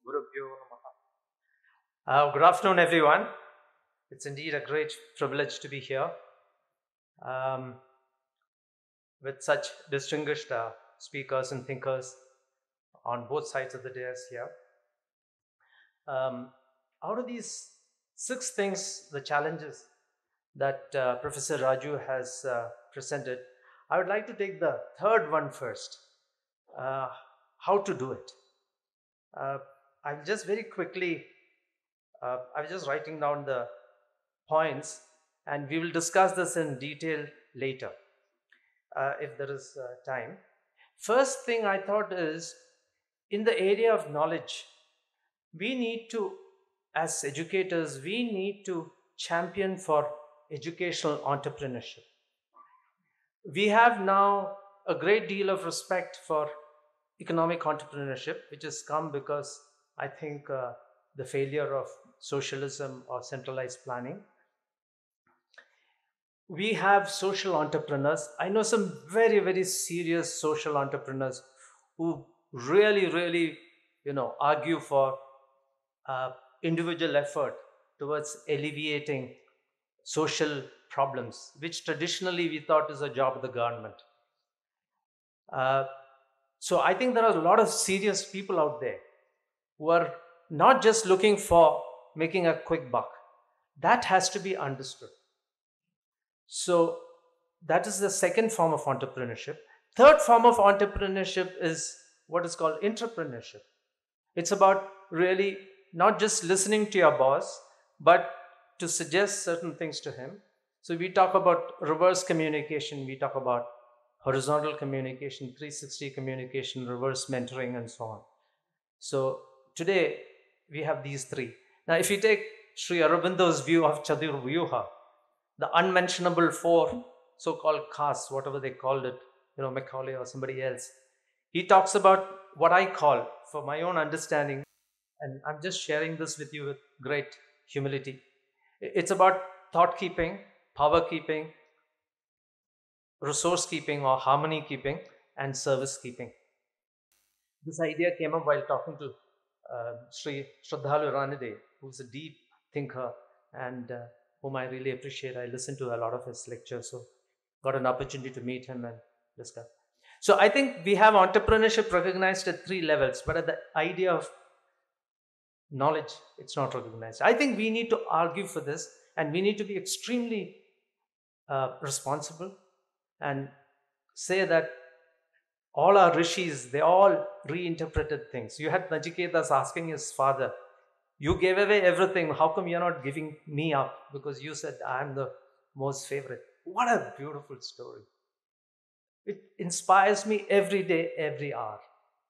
Gurubhyo Namaha. Good afternoon, everyone. It's indeed a great privilege to be here um, with such distinguished speakers and thinkers on both sides of the dais here. Um, Out of these 6 things, the challenges that Professor Raju has presented, I would like to take the third one first. Uh, how to do it. Uh, I'll just very quickly, I was just writing down the points, and we will discuss this in detail later if there is time. First thing I thought is, in the area of knowledge, we need to, as educators, we need to champion for educational entrepreneurship. We have now a great deal of respect for economic entrepreneurship, which has come because I think the failure of socialism or centralized planning. We have social entrepreneurs. I know some very, very serious social entrepreneurs who really, argue for individual effort towards alleviating social problems, which traditionally we thought is a job of the government. Uh, so I think there are a lot of serious people out there who are not just looking for making a quick buck. That has to be understood. So that is the second form of entrepreneurship. Third form of entrepreneurship is what is called entrepreneurship. It's about really not just listening to your boss, but to suggest certain things to him. So we talk about reverse communication, we talk about horizontal communication, 360 communication, reverse mentoring, and so on. So today we have these three. Now, if you take Sri Aurobindo's view of Chatur Vyuha, the unmentionable four so-called castes, whatever they called it, Macaulay or somebody else, he talks about what I call, for my own understanding, and I'm just sharing this with you with great humility. It's about thought keeping, power keeping, resource keeping or harmony keeping, and service keeping. This idea came up while talking to Sri Shraddhalu Ranade, who's a deep thinker and whom I really appreciate. I listened to a lot of his lectures, so got an opportunity to meet him and discuss. So I think we have entrepreneurship recognized at 3 levels, but at the idea of knowledge, it's not recognized. I think we need to argue for this, and we need to be extremely responsible and say that all our rishis, they all reinterpreted things. You had Nachiketas asking his father, you gave away everything, how come you're not giving me up? Because you said I'm the most favorite. What a beautiful story. It inspires me every day, every hour.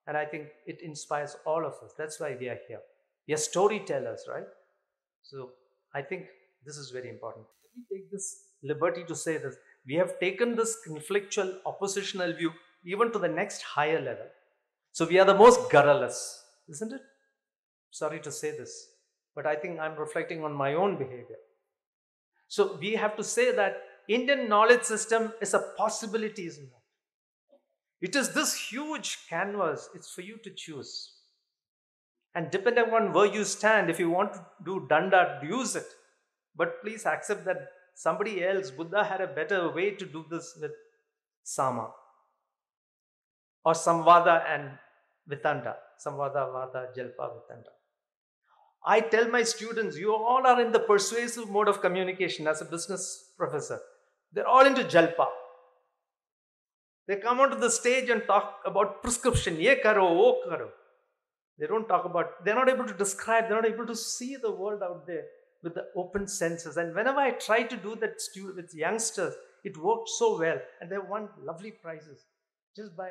And I think it inspires all of us. That's why we are here. We are storytellers, right? So I think this is very important. Let me take this liberty to say this. We have taken this conflictual, oppositional view even to the next higher level. So we are the most garrulous, isn't it? Sorry to say this, but I think I'm reflecting on my own behavior. So we have to say that Indian knowledge system is a possibility, isn't it? It is this huge canvas, it's for you to choose. And depending on where you stand, if you want to do danda, use it. But please accept that somebody else, Buddha had a better way to do this with Sama or Samvada and Vitanda. Samvada, Vada, Jalpa, Vitanda. I tell my students, you all are in the persuasive mode of communication as a business professor. They're all into Jalpa. They come onto the stage and talk about prescription, ye karo, wo karo. They don't talk about, they're not able to describe, they're not able to see the world out there with the open senses. And whenever I try to do that with youngsters, it worked so well. And they won lovely prizes just by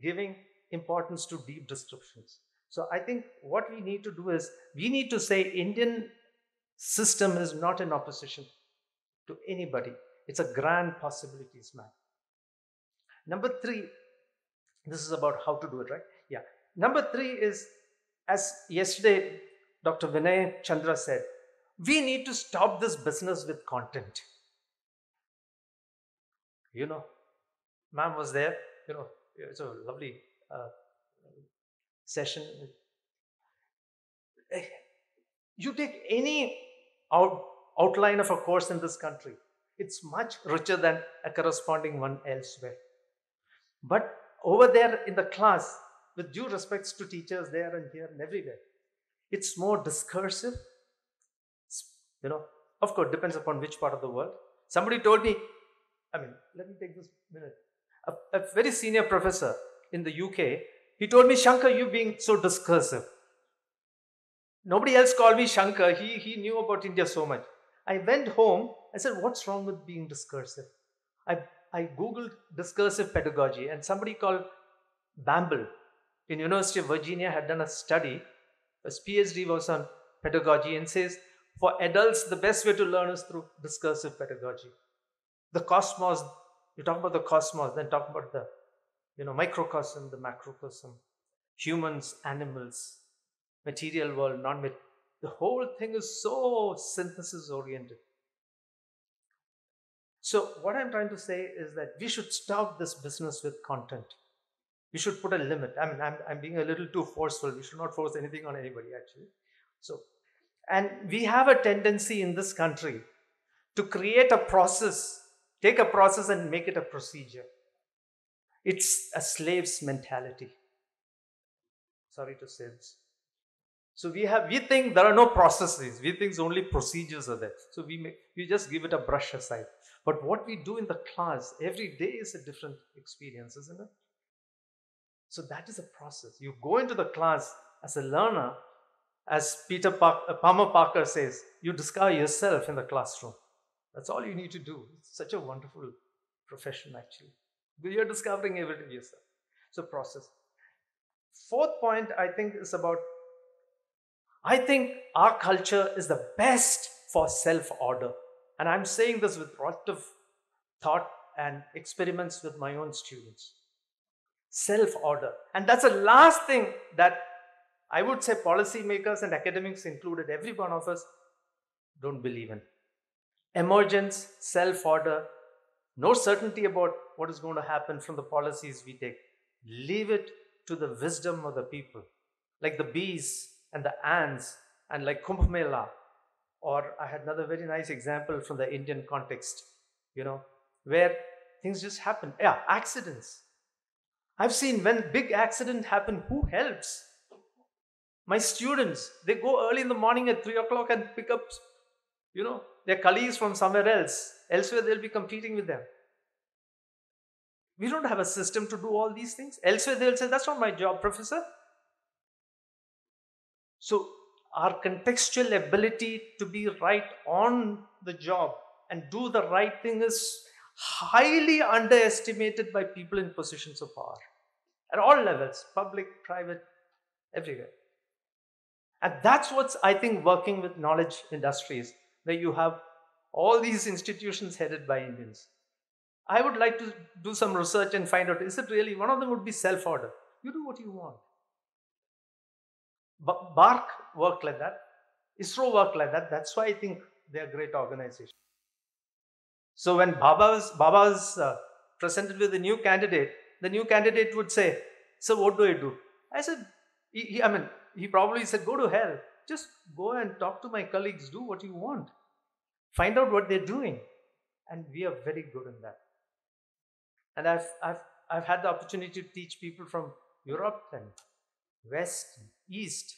giving importance to deep descriptions. So I think what we need to do is, we need to say Indian system is not in opposition to anybody. It's a grand possibilities map. Number 3, this is about how to do it, right? Yeah. Number 3 is, as yesterday Dr. Vinay Chandra said, we need to stop this business with content. Ma'am was there, it's a lovely session. You take any outline of a course in this country, it's much richer than a corresponding one elsewhere. But over there in the class, with due respects to teachers there and here and everywhere, it's more discursive. You know, of course, depends upon which part of the world. Somebody told me, I mean, let me take this minute. A very senior professor in the UK, he told me, Shankar, you being so discursive. Nobody else called me Shankar. He knew about India so much. I went home. I said, what's wrong with being discursive? I Googled discursive pedagogy, and somebody called Bamble in University of Virginia had done a study. His PhD was on pedagogy and says, for adults, the best way to learn is through discursive pedagogy. The cosmos, you talk about the cosmos, then talk about the microcosm, the macrocosm, humans, animals, material world, non-material. The whole thing is so synthesis oriented. So what I'm trying to say is that we should stop this business with content. We should put a limit. I mean, I'm being a little too forceful. We should not force anything on anybody, actually. So, and we have a tendency in this country to create a process, take a process and make it a procedure. It's a slave's mentality. Sorry to say this. So we think there are no processes. We think only procedures are there. So we just give it a brush aside. But what we do in the class every day is a different experience, isn't it? So that is a process. You go into the class as a learner, as Palmer Parker says, you discover yourself in the classroom. That's all you need to do. It's such a wonderful profession, actually. You're discovering everything yourself. So process. Fourth point, I think, is about, I think our culture is the best for self-order. And I'm saying this with a lot of thought and experiments with my own students. Self-order. And that's the last thing that I would say policymakers and academics included, every one of us, don't believe in. Emergence, self-order, no certainty about what is going to happen from the policies we take. Leave it to the wisdom of the people, like the bees and the ants, and like Kumbh Mela. Or I had another very nice example from the Indian context, where things just happen. Yeah, accidents. I've seen when big accidents happen, who helps? My students, they go early in the morning at 3 o'clock and pick up, their colleagues from somewhere else. Elsewhere, they'll be competing with them. We don't have a system to do all these things. Elsewhere, they'll say, that's not my job, professor. So our contextual ability to be right on the job and do the right thing is highly underestimated by people in positions of power at all levels, public, private, everywhere. And that's what's, I think, working with knowledge industries, where you have all these institutions headed by Indians. I would like to do some research and find out, is it really, one of them would be self-order. You do what you want. BARC worked like that. ISRO worked like that. That's why I think they're a great organization. So when Baba was presented with a new candidate, the new candidate would say, so what do I do? I said, he probably said, go to hell. Just go and talk to my colleagues. Do what you want. Find out what they're doing. And we are very good in that. And I've had the opportunity to teach people from Europe and West and East.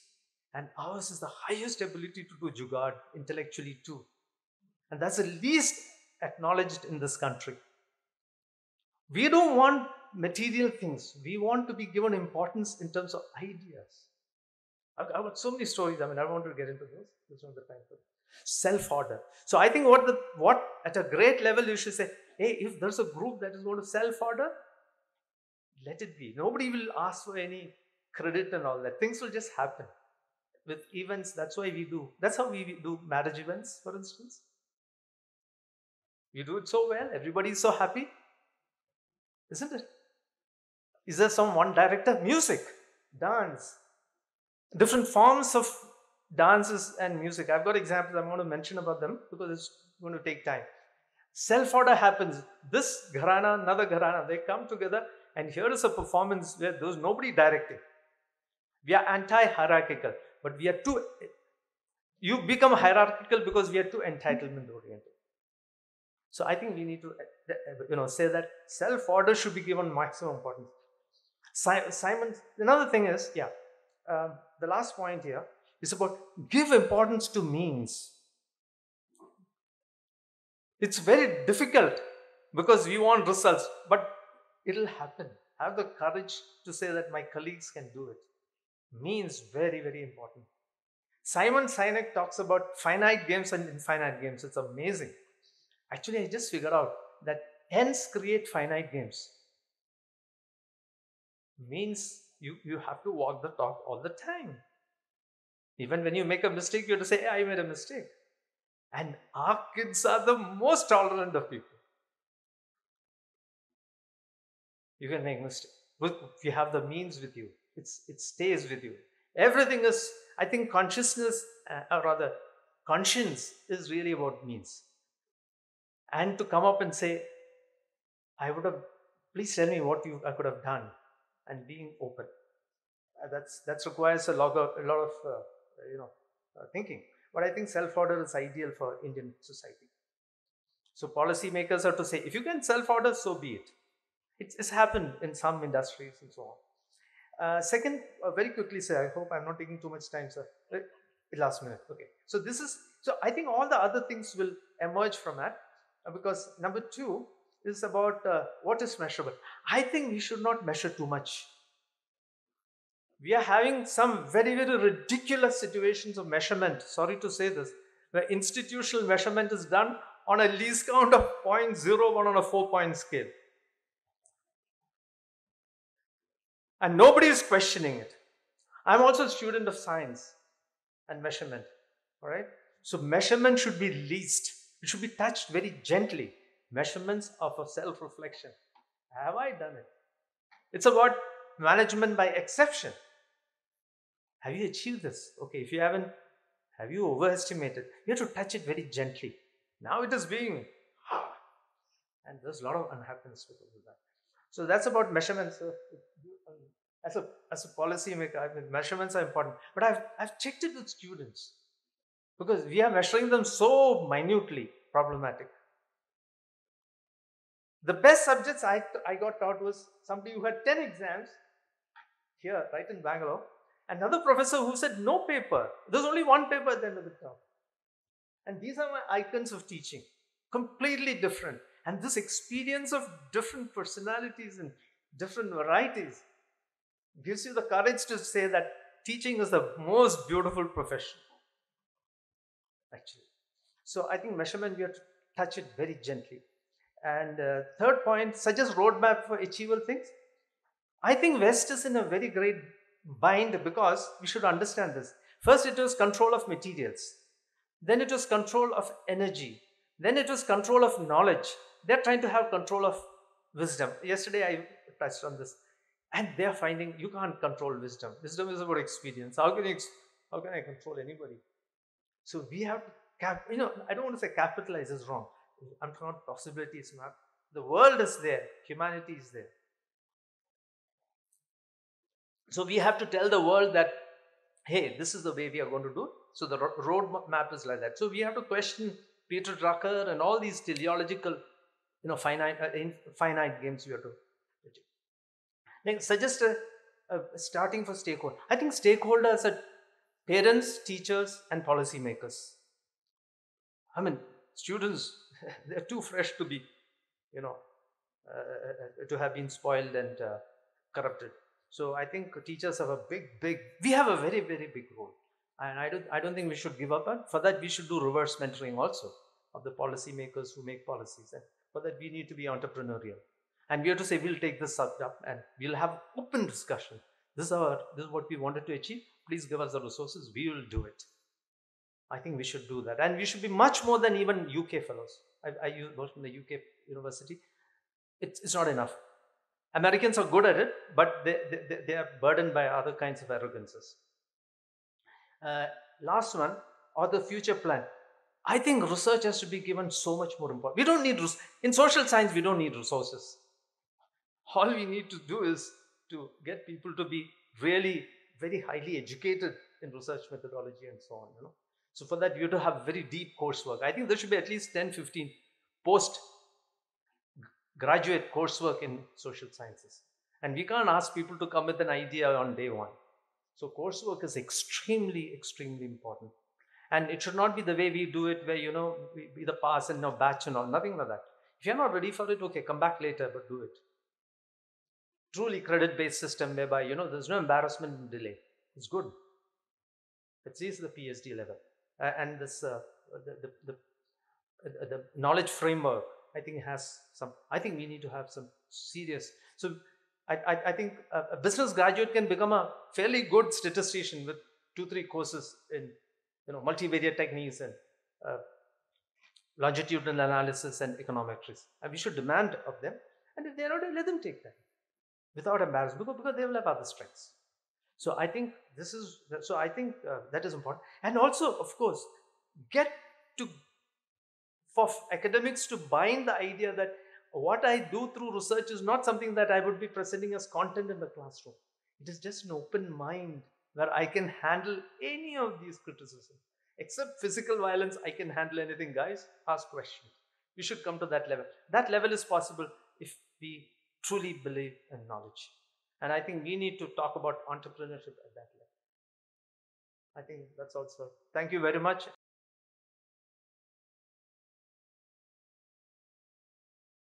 And ours is the highest ability to do jugaad intellectually too. And that's the least acknowledged in this country. We don't want material things. We want to be given importance in terms of ideas. I've got so many stories. I don't want to get into those. There's not the time for it. Self-order. So I think what at a great level you should say, hey, if there's a group that is going to self-order, let it be. Nobody will ask for any credit and all that. Things will just happen. With events, that's why we do. That's how we do marriage events, for instance. You do it so well. Everybody is so happy. Isn't it? Is there some one director? Music, dance, different forms of dances and music. I've got examples. I'm going to mention about them because it's going to take time. Self-order happens. This gharana, another gharana, they come together and here is a performance where there's nobody directing. We are anti-hierarchical. but we are too, you become hierarchical because we are too entitlement oriented. So I think we need to, say that self-order should be given maximum importance. Simon, another thing is, the last point here is about give importance to means. It's very difficult because we want results, but it'll happen. Have the courage to say that my colleagues can do it. Means very, very important. Simon Sinek talks about finite games and infinite games. It's amazing. Actually, I just figured out that ends create finite games. Means you have to walk the talk all the time. Even when you make a mistake, you have to say, hey, I made a mistake. And our kids are the most tolerant of people. You can make mistakes. But if you have the means with you, it stays with you. Everything is, I think consciousness, or rather conscience is really about means. And to come up and say, I would have, please tell me what I could have done, and being open. That requires a lot of thinking. But I think self-order is ideal for Indian society. So policymakers have to say, if you can self-order, so be it. It's happened in some industries and so on. Second, very quickly, sir, I hope I'm not taking too much time, sir. Last minute, okay. So I think all the other things will emerge from that, because number 2 is about what is measurable. I think we should not measure too much. We are having some very, very ridiculous situations of measurement. Sorry to say this. The institutional measurement is done on a least count of 0.01 on a 4-point scale. And nobody is questioning it. I'm also a student of science and measurement. All right. So measurement should be least. It should be touched very gently. Measurements of a self-reflection. Have I done it? It's about management by exception. Have you achieved this? Okay, if you haven't, have you overestimated? You have to touch it very gently. Now it is being, and there's a lot of unhappiness because of that. So that's about measurements. As a policy maker, I mean, measurements are important. But I've checked it with students, because we are measuring them so minutely problematic. The best subjects I got taught was somebody who had 10 exams here, right in Bangalore. Another professor who said no paper. There's only one paper at the end of the term. And these are my icons of teaching. Completely different. And this experience of different personalities and different varieties gives you the courage to say that teaching is the most beautiful profession, actually. So I think measurement, we have to touch it very gently. And third point, suggest roadmap for achievable things. I think West is in a very great bind, because we should understand this. First, it was control of materials. Then it was control of energy. Then it was control of knowledge. They're trying to have control of wisdom. Yesterday, I touched on this. And they're finding you can't control wisdom. Wisdom is about experience. How can I control anybody? So we have to, I don't want to say capitalize is wrong. I'm talking about possibilities. The world is there. Humanity is there. So we have to tell the world that, hey, this is the way we are going to do it. So the road map is like that. So we have to question Peter Drucker and all these teleological, finite games we have to. Like, suggest a starting for stakeholder. I think stakeholders are parents, teachers, and policymakers. I mean, students, they're too fresh to be, to have been spoiled and corrupted. So I think teachers have a we have a very, very big role. And I don't think we should give up on. For that, we should do reverse mentoring also of the policymakers who make policies. And for that, we need to be entrepreneurial. And we have to say, we'll take this up and we'll have open discussion. This is what we wanted to achieve. Please give us the resources. We will do it. I think we should do that. And we should be much more than even UK fellows. I worked in the UK university. It's not enough. Americans are good at it, but they are burdened by other kinds of arrogances. Last one, or the future plan. I think research has to be given so much more important. We don't need, in social science, we don't need resources. All we need to do is to get people to be really very highly educated in research methodology and so on, So for that, you have to have very deep coursework. I think there should be at least 10, 15 post graduate coursework in social sciences. And we can't ask people to come with an idea on day one. So coursework is extremely, extremely important. And it should not be the way we do it, where, we either pass and now batch and all, nothing like that. If you're not ready for it, okay, come back later, but do it. Truly credit-based system whereby, there's no embarrassment and delay. It's good. It sees the PhD level. And this, the knowledge framework, I think I think we need to have some serious. So I think a business graduate can become a fairly good statistician with 2-3 courses in, multivariate techniques and longitudinal analysis and econometrics. And we should demand of them. And if they're not, let them take that without embarrassment, because they will have other strengths. So I think that is important. And also, of course, for academics to bind the idea that what I do through research is not something that I would be presenting as content in the classroom. It is just an open mind where I can handle any of these criticisms. Except physical violence, I can handle anything, guys. Ask questions. We should come to that level. That level is possible if we truly believe in knowledge. And I think we need to talk about entrepreneurship at that level. I think that's also. Thank you very much.